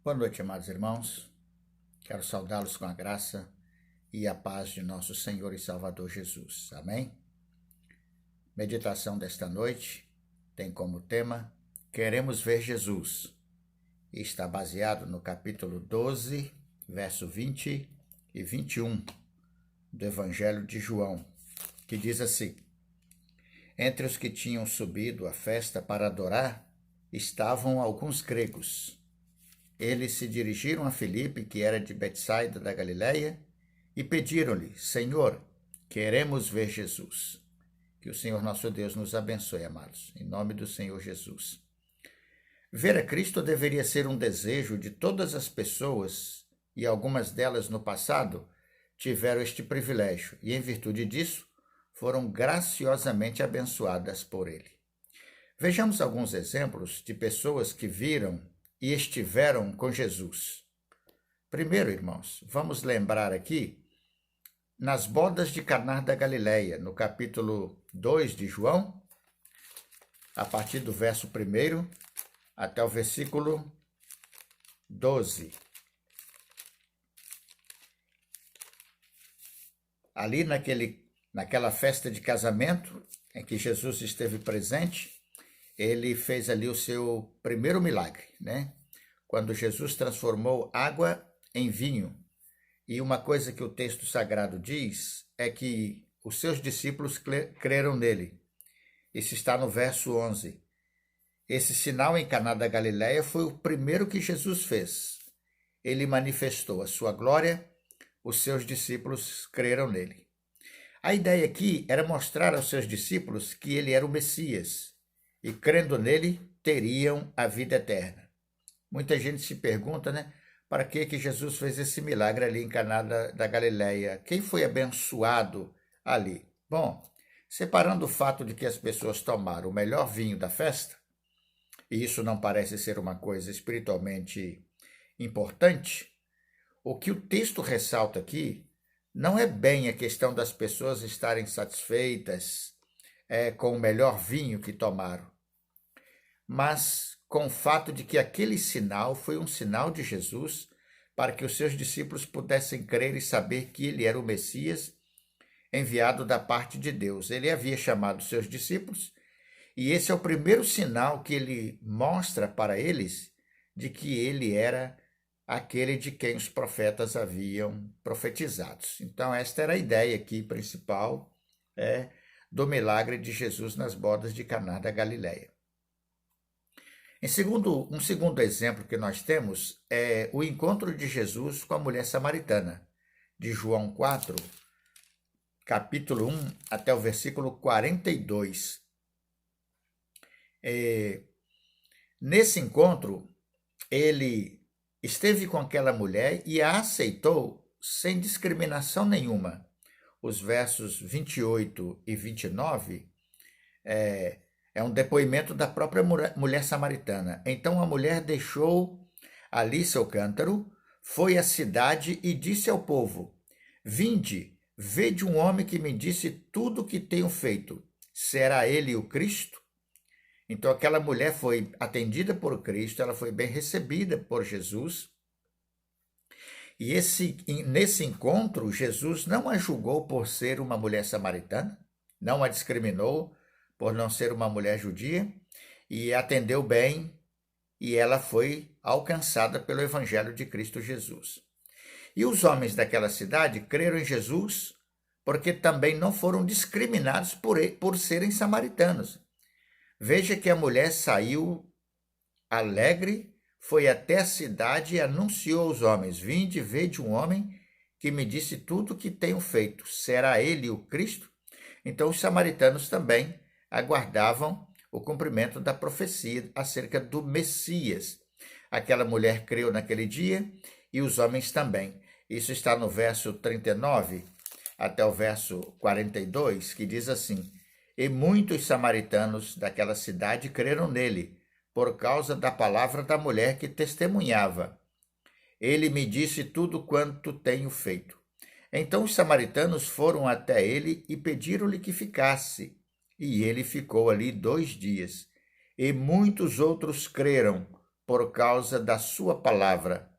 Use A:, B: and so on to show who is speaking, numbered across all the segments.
A: Boa noite, amados irmãos. Quero saudá-los com a graça e a paz de nosso Senhor e Salvador Jesus. Amém? Meditação desta noite tem como tema Queremos ver Jesus e está baseado no capítulo 12, verso 20 e 21 do Evangelho de João, que diz assim: Entre os que tinham subido à festa para adorar estavam alguns gregos. Eles se dirigiram a Filipe, que era de Betsaida da Galileia, e pediram-lhe: Senhor, queremos ver Jesus. Que o Senhor nosso Deus nos abençoe, amados, em nome do Senhor Jesus. Ver a Cristo deveria ser um desejo de todas as pessoas, e algumas delas no passado tiveram este privilégio, e em virtude disso foram graciosamente abençoadas por ele. Vejamos alguns exemplos de pessoas que viram e estiveram com Jesus. Primeiro, irmãos, vamos lembrar aqui nas bodas de Caná da Galileia, no capítulo 2 de João, a partir do verso 1 até o versículo 12. Ali naquela festa de casamento em que Jesus esteve presente, ele fez ali o seu primeiro milagre, né? Quando Jesus transformou água em vinho. E uma coisa que o texto sagrado diz é que os seus discípulos creram nele. Isso está no verso 11. Esse sinal em Caná da Galileia foi o primeiro que Jesus fez. Ele manifestou a sua glória, os seus discípulos creram nele. A ideia aqui era mostrar aos seus discípulos que ele era o Messias, e crendo nele, teriam a vida eterna. Muita gente se pergunta, né? Para que Jesus fez esse milagre ali em Caná da Galileia? Quem foi abençoado ali? Bom, separando o fato de que as pessoas tomaram o melhor vinho da festa, e isso não parece ser uma coisa espiritualmente importante, o que o texto ressalta aqui não é bem a questão das pessoas estarem satisfeitas com o melhor vinho que tomaram, mas com o fato de que aquele sinal foi um sinal de Jesus para que os seus discípulos pudessem crer e saber que ele era o Messias enviado da parte de Deus. Ele havia chamado seus discípulos e esse é o primeiro sinal que ele mostra para eles de que ele era aquele de quem os profetas haviam profetizado. Então esta era a ideia aqui principal do milagre de Jesus nas bodas de Caná da Galileia. Um segundo exemplo que nós temos é o encontro de Jesus com a mulher samaritana, de João 4, capítulo 1 até o versículo 42. Nesse encontro, ele esteve com aquela mulher e a aceitou sem discriminação nenhuma. Os versos 28 e 29 é um depoimento da própria mulher samaritana. Então a mulher deixou ali seu cântaro, foi à cidade e disse ao povo: Vinde, vede um homem que me disse tudo o que tenho feito. Será ele o Cristo? Então aquela mulher foi atendida por Cristo, ela foi bem recebida por Jesus. E nesse encontro, Jesus não a julgou por ser uma mulher samaritana, não a discriminou por não ser uma mulher judia, e atendeu bem, e ela foi alcançada pelo Evangelho de Cristo Jesus. E os homens daquela cidade creram em Jesus, porque também não foram discriminados por serem samaritanos. Veja que a mulher saiu alegre, foi até a cidade e anunciou aos homens: Vinde, vede um homem que me disse tudo o que tenho feito. Será ele o Cristo? Então os samaritanos também aguardavam o cumprimento da profecia acerca do Messias. Aquela mulher creu naquele dia e os homens também. Isso está no verso 39 até o verso 42, que diz assim: E muitos samaritanos daquela cidade creram nele, por causa da palavra da mulher que testemunhava. Ele me disse tudo quanto tenho feito. Então os samaritanos foram até ele e pediram-lhe que ficasse. E ele ficou ali 2 dias. E muitos outros creram por causa da sua palavra.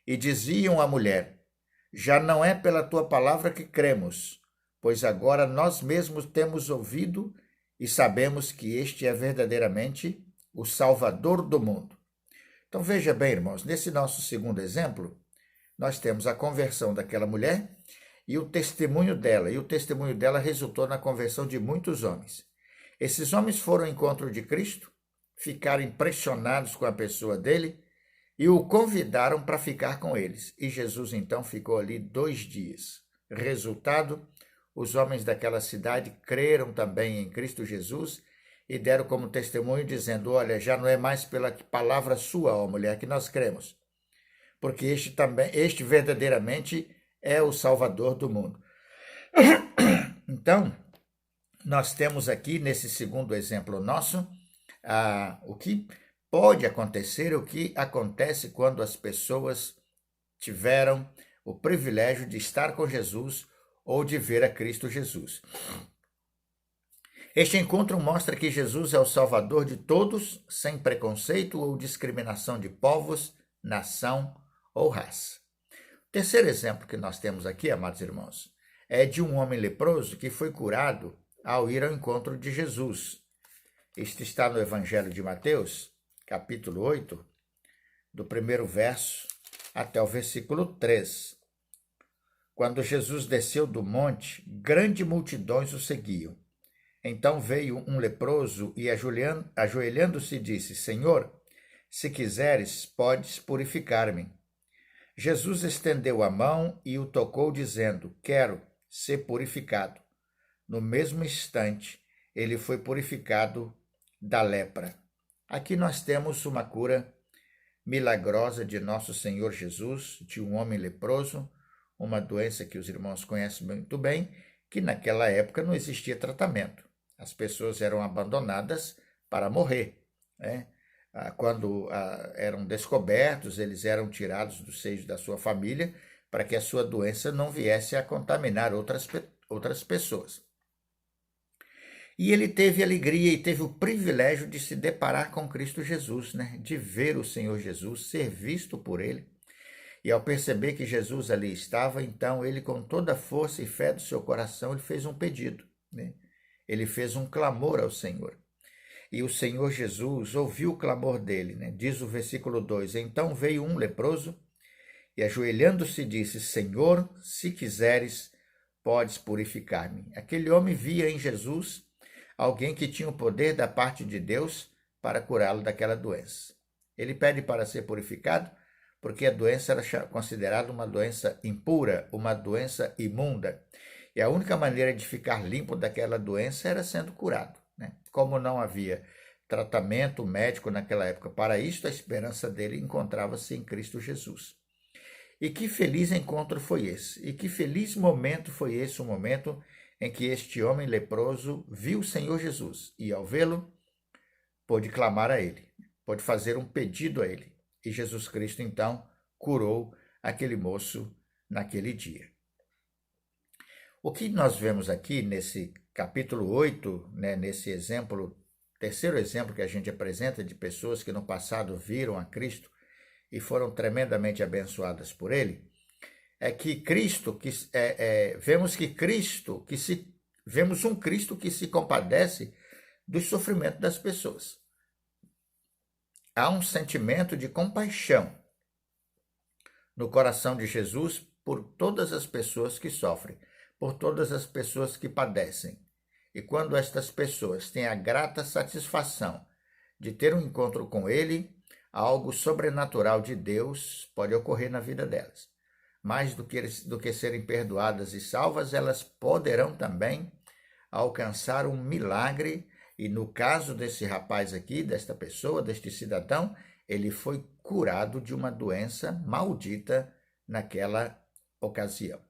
A: E diziam à mulher: já não é pela tua palavra que cremos, pois agora nós mesmos temos ouvido e sabemos que este é verdadeiramente o Salvador do mundo. Então veja bem, irmãos, nesse nosso segundo exemplo, nós temos a conversão daquela mulher e o testemunho dela. E o testemunho dela resultou na conversão de muitos homens. Esses homens foram ao encontro de Cristo, ficaram impressionados com a pessoa dele e o convidaram para ficar com eles. E Jesus então ficou ali 2 dias. Resultado, os homens daquela cidade creram também em Cristo Jesus e deram como testemunho dizendo: olha, já não é mais pela palavra sua, ó mulher, que nós cremos, porque este verdadeiramente é o Salvador do mundo. Então, nós temos aqui nesse segundo exemplo nosso, o que pode acontecer, o que acontece quando as pessoas tiveram o privilégio de estar com Jesus ou de ver a Cristo Jesus. Este encontro mostra que Jesus é o Salvador de todos, sem preconceito ou discriminação de povos, nação ou raça. O terceiro exemplo que nós temos aqui, amados irmãos, é de um homem leproso que foi curado ao ir ao encontro de Jesus. Este está no Evangelho de Mateus, capítulo 8, do primeiro verso até o versículo 3. Quando Jesus desceu do monte, grandes multidões o seguiam. Então veio um leproso e, ajoelhando-se, disse: Senhor, se quiseres, podes purificar-me. Jesus estendeu a mão e o tocou, dizendo: quero ser purificado. No mesmo instante, ele foi purificado da lepra. Aqui nós temos uma cura milagrosa de nosso Senhor Jesus, de um homem leproso, uma doença que os irmãos conhecem muito bem, que naquela época não existia tratamento. As pessoas eram abandonadas para morrer, né? Quando eram descobertos, eles eram tirados do seio da sua família para que a sua doença não viesse a contaminar outras pessoas. E ele teve alegria e teve o privilégio de se deparar com Cristo Jesus, né? De ver o Senhor Jesus, ser visto por ele. E ao perceber que Jesus ali estava, então ele, com toda a força e fé do seu coração, ele fez um pedido, né? Ele fez um clamor ao Senhor. E o Senhor Jesus ouviu o clamor dele, né? Diz o versículo 2: Então veio um leproso e, ajoelhando-se, disse: Senhor, se quiseres, podes purificar-me. Aquele homem via em Jesus alguém que tinha o poder da parte de Deus para curá-lo daquela doença. Ele pede para ser purificado porque a doença era considerada uma doença impura, uma doença imunda. E a única maneira de ficar limpo daquela doença era sendo curado, né? Como não havia tratamento médico naquela época para isso, a esperança dele encontrava-se em Cristo Jesus. E que feliz encontro foi esse? E que feliz momento foi esse, o momento em que este homem leproso viu o Senhor Jesus e, ao vê-lo, pôde clamar a ele, pôde fazer um pedido a ele. E Jesus Cristo, então, curou aquele moço naquele dia. O que nós vemos aqui nesse capítulo 8, né, nesse exemplo, terceiro exemplo que a gente apresenta de pessoas que no passado viram a Cristo e foram tremendamente abençoadas por ele, é que vemos um Cristo que se compadece do sofrimento das pessoas. Há um sentimento de compaixão no coração de Jesus por todas as pessoas que sofrem, por todas as pessoas que padecem. E quando estas pessoas têm a grata satisfação de ter um encontro com ele, algo sobrenatural de Deus pode ocorrer na vida delas. Mais do que serem perdoadas e salvas, elas poderão também alcançar um milagre. E no caso desse rapaz aqui, desta pessoa, deste cidadão, ele foi curado de uma doença maldita naquela ocasião.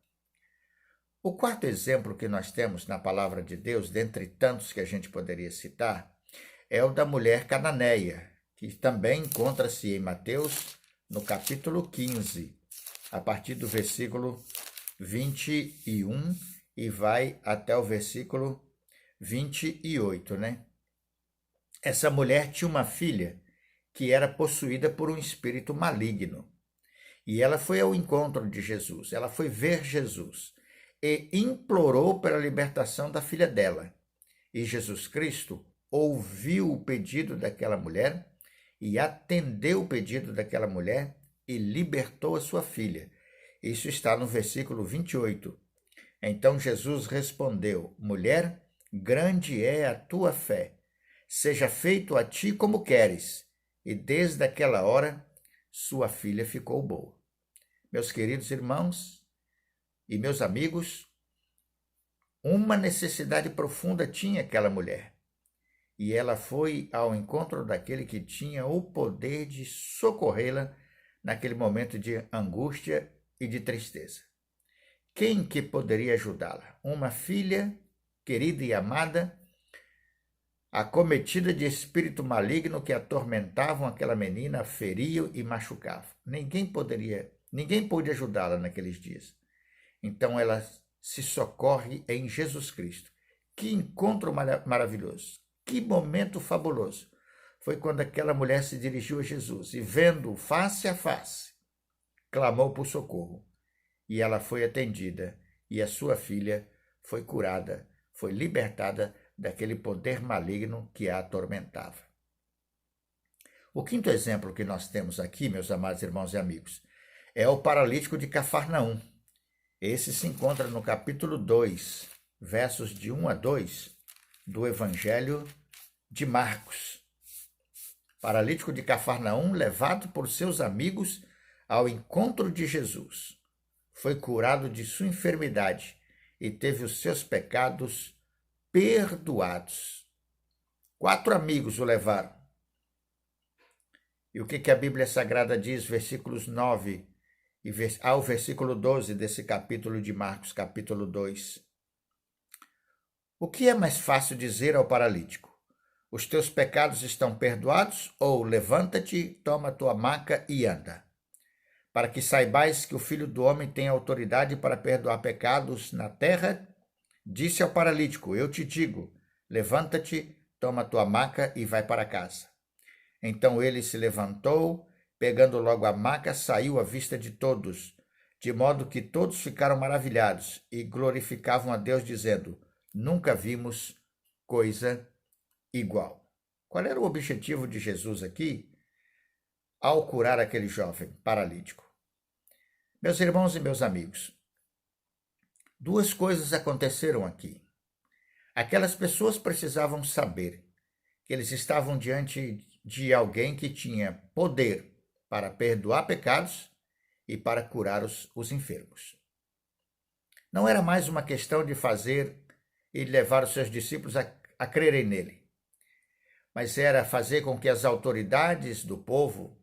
A: O quarto exemplo que nós temos na palavra de Deus, dentre tantos que a gente poderia citar, é o da mulher cananeia, que também encontra-se em Mateus, no capítulo 15, a partir do versículo 21 e vai até o versículo 28, né? Essa mulher tinha uma filha que era possuída por um espírito maligno. E ela foi ao encontro de Jesus, ela foi ver Jesus e implorou pela libertação da filha dela. E Jesus Cristo ouviu o pedido daquela mulher e atendeu o pedido daquela mulher e libertou a sua filha. Isso está no versículo 28. Então Jesus respondeu: Mulher, grande é a tua fé. Seja feito a ti como queres. E desde aquela hora, sua filha ficou boa. Meus queridos irmãos e meus amigos, uma necessidade profunda tinha aquela mulher. E ela foi ao encontro daquele que tinha o poder de socorrê-la naquele momento de angústia e de tristeza. Quem que poderia ajudá-la? Uma filha querida e amada, acometida de espírito maligno que atormentavam aquela menina, feriam e machucavam. Ninguém pôde ajudá-la naqueles dias. Então ela se socorre em Jesus Cristo. Que encontro maravilhoso! Que momento fabuloso! Foi quando aquela mulher se dirigiu a Jesus e, vendo-o face a face, clamou por socorro. E ela foi atendida, e a sua filha foi curada, foi libertada daquele poder maligno que a atormentava. O quinto exemplo que nós temos aqui, meus amados irmãos e amigos, é o paralítico de Cafarnaum. Esse se encontra no capítulo 2, versos de 1 a 2 do Evangelho de Marcos. Paralítico de Cafarnaum, levado por seus amigos ao encontro de Jesus, foi curado de sua enfermidade e teve os seus pecados perdoados. 4 amigos o levaram. E o que a Bíblia Sagrada diz, versículos 9 ao versículo 12 desse capítulo de Marcos, capítulo 2. O que é mais fácil dizer ao paralítico? Os teus pecados estão perdoados? Ou levanta-te, toma tua maca e anda? Para que saibais que o Filho do Homem tem autoridade para perdoar pecados na terra, disse ao paralítico: eu te digo, levanta-te, toma tua maca e vai para casa. Então ele se levantou, pegando logo a maca, saiu à vista de todos, de modo que todos ficaram maravilhados e glorificavam a Deus, dizendo: nunca vimos coisa igual. Qual era o objetivo de Jesus aqui ao curar aquele jovem paralítico? Meus irmãos e meus amigos, 2 coisas aconteceram aqui. Aquelas pessoas precisavam saber que eles estavam diante de alguém que tinha poder para perdoar pecados e para curar os enfermos. Não era mais uma questão de fazer e levar os seus discípulos a crerem nele, mas era fazer com que as autoridades do povo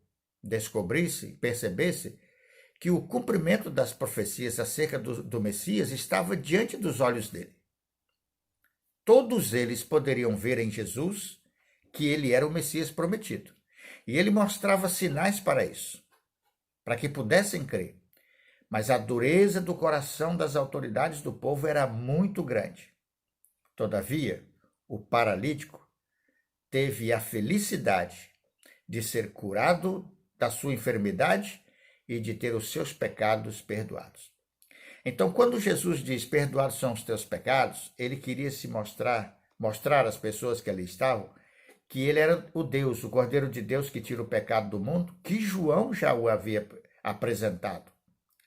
A: percebessem que o cumprimento das profecias acerca do Messias estava diante dos olhos dele. Todos eles poderiam ver em Jesus que ele era o Messias prometido. E ele mostrava sinais para isso, para que pudessem crer. Mas a dureza do coração das autoridades do povo era muito grande. Todavia, o paralítico teve a felicidade de ser curado da sua enfermidade e de ter os seus pecados perdoados. Então, quando Jesus diz, perdoados são os teus pecados, ele queria se mostrar às pessoas que ali estavam, que ele era o Deus, o Cordeiro de Deus que tira o pecado do mundo, que João já o havia apresentado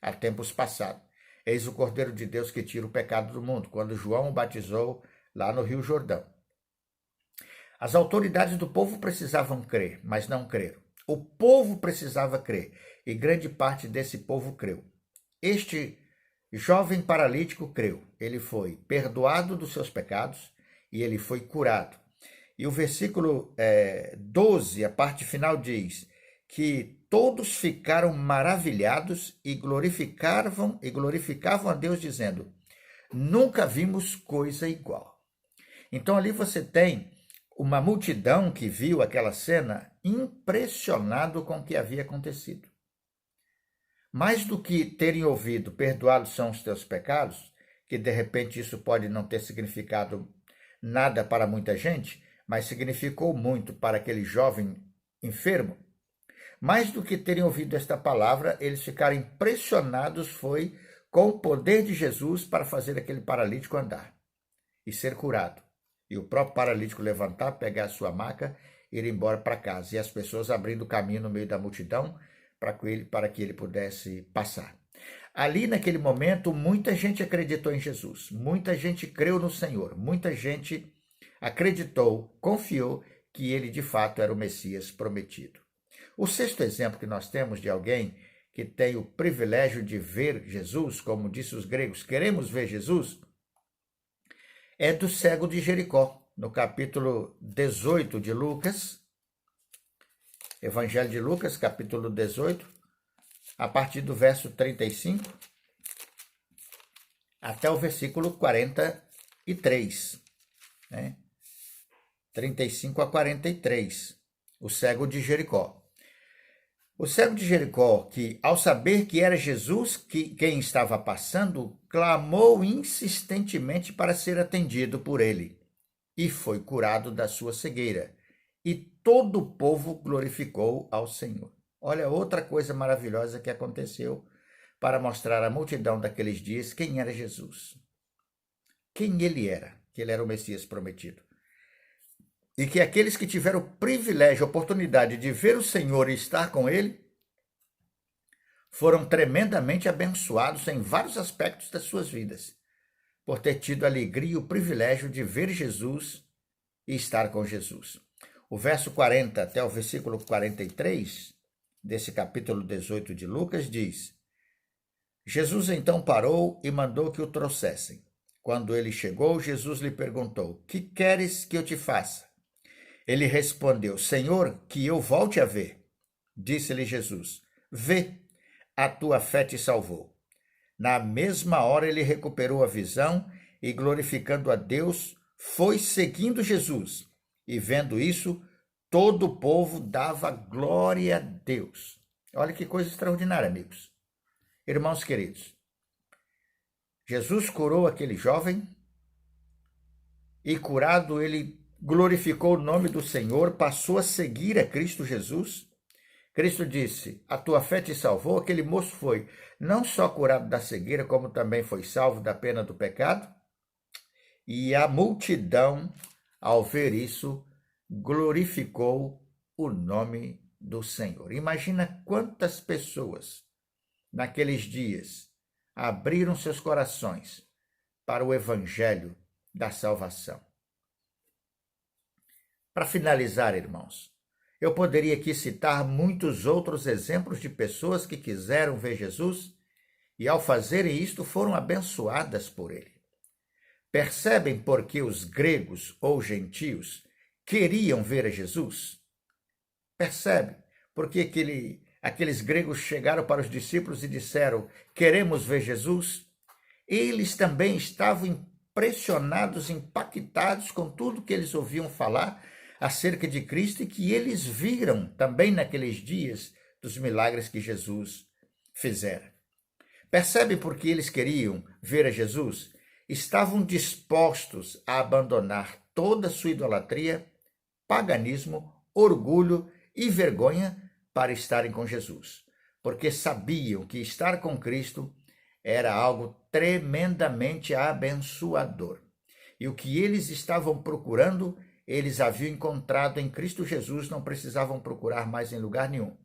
A: há tempos passados. Eis o Cordeiro de Deus que tira o pecado do mundo, quando João o batizou lá no Rio Jordão. As autoridades do povo precisavam crer, mas não creram. O povo precisava crer, e grande parte desse povo creu. Este jovem paralítico creu. Ele foi perdoado dos seus pecados e ele foi curado. E o versículo 12, a parte final, diz que todos ficaram maravilhados e glorificavam a Deus, dizendo: nunca vimos coisa igual. Então ali você tem uma multidão que viu aquela cena impressionado com o que havia acontecido. Mais do que terem ouvido, perdoados são os teus pecados, que de repente isso pode não ter significado nada para muita gente, mas significou muito para aquele jovem enfermo. Mais do que terem ouvido esta palavra, eles ficaram impressionados foi com o poder de Jesus para fazer aquele paralítico andar e ser curado. E o próprio paralítico levantar, pegar a sua maca e ir embora para casa. E as pessoas abrindo caminho no meio da multidão para que ele pudesse passar. Ali, naquele momento, muita gente acreditou em Jesus. Muita gente creu no Senhor. Muita gente acreditou, confiou que ele, de fato, era o Messias prometido. O sexto exemplo que nós temos de alguém que tem o privilégio de ver Jesus, como disse os gregos, queremos ver Jesus, é do cego de Jericó, no capítulo 18 de Lucas, Evangelho de Lucas, capítulo 18, a partir do verso 35 até o versículo 43, né? 35 a 43, o cego de Jericó. O cego de Jericó, que ao saber que era Jesus quem estava passando, clamou insistentemente para ser atendido por ele, e foi curado da sua cegueira. E todo o povo glorificou ao Senhor. Olha outra coisa maravilhosa que aconteceu para mostrar à multidão daqueles dias quem era Jesus. Quem ele era, que ele era o Messias prometido. E que aqueles que tiveram o privilégio, a oportunidade de ver o Senhor e estar com ele, foram tremendamente abençoados em vários aspectos das suas vidas, por ter tido a alegria e o privilégio de ver Jesus e estar com Jesus. O verso 40 até o versículo 43, desse capítulo 18 de Lucas, diz: Jesus então parou e mandou que o trouxessem. Quando ele chegou, Jesus lhe perguntou: que queres que eu te faça? Ele respondeu: Senhor, que eu volte a ver. Disse-lhe Jesus: vê, a tua fé te salvou. Na mesma hora ele recuperou a visão e, glorificando a Deus, foi seguindo Jesus. E vendo isso, todo o povo dava glória a Deus. Olha que coisa extraordinária, amigos. Irmãos queridos, Jesus curou aquele jovem e, curado, ele glorificou o nome do Senhor, passou a seguir a Cristo Jesus. Cristo disse: a tua fé te salvou. Aquele moço foi não só curado da cegueira, como também foi salvo da pena do pecado. E a multidão, ao ver isso, glorificou o nome do Senhor. Imagina quantas pessoas naqueles dias abriram seus corações para o evangelho da salvação. Para finalizar, irmãos, eu poderia aqui citar muitos outros exemplos de pessoas que quiseram ver Jesus e, ao fazerem isto, foram abençoadas por ele. Percebem por que os gregos ou gentios queriam ver a Jesus? Percebe por que aqueles gregos chegaram para os discípulos e disseram: queremos ver Jesus? Eles também estavam impressionados, impactados com tudo que eles ouviam falar acerca de Cristo e que eles viram também naqueles dias dos milagres que Jesus fizera. Percebe por que eles queriam ver a Jesus? Estavam dispostos a abandonar toda a sua idolatria, paganismo, orgulho e vergonha para estarem com Jesus, porque sabiam que estar com Cristo era algo tremendamente abençoador. E o que eles estavam procurando, eles haviam encontrado em Cristo Jesus, não precisavam procurar mais em lugar nenhum.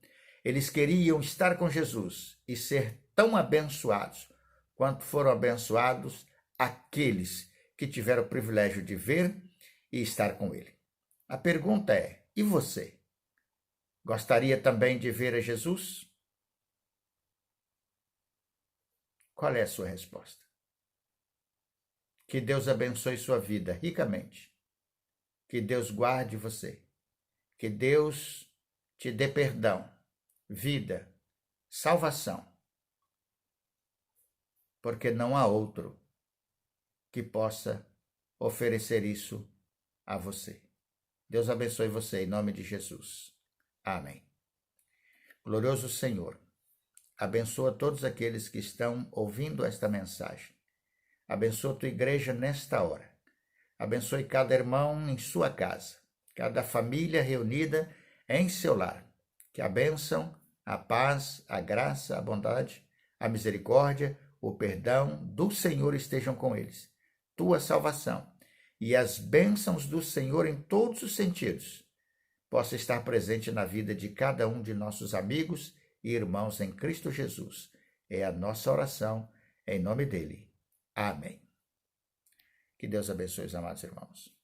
A: Eles queriam estar com Jesus e ser tão abençoados quanto foram abençoados aqueles que tiveram o privilégio de ver e estar com ele. A pergunta é: e você? Gostaria também de ver a Jesus? Qual é a sua resposta? Que Deus abençoe sua vida ricamente. Que Deus guarde você. Que Deus te dê perdão, vida, salvação. Porque não há outro que possa oferecer isso a você. Deus abençoe você em nome de Jesus. Amém. Glorioso Senhor, abençoa todos aqueles que estão ouvindo esta mensagem. Abençoa a tua igreja nesta hora. Abençoe cada irmão em sua casa, cada família reunida em seu lar. Que a bênção, a paz, a graça, a bondade, a misericórdia, o perdão do Senhor estejam com eles. Tua salvação e as bênçãos do Senhor em todos os sentidos possa estar presente na vida de cada um de nossos amigos e irmãos em Cristo Jesus. É a nossa oração, em nome dele. Amém. Que Deus abençoe os amados irmãos.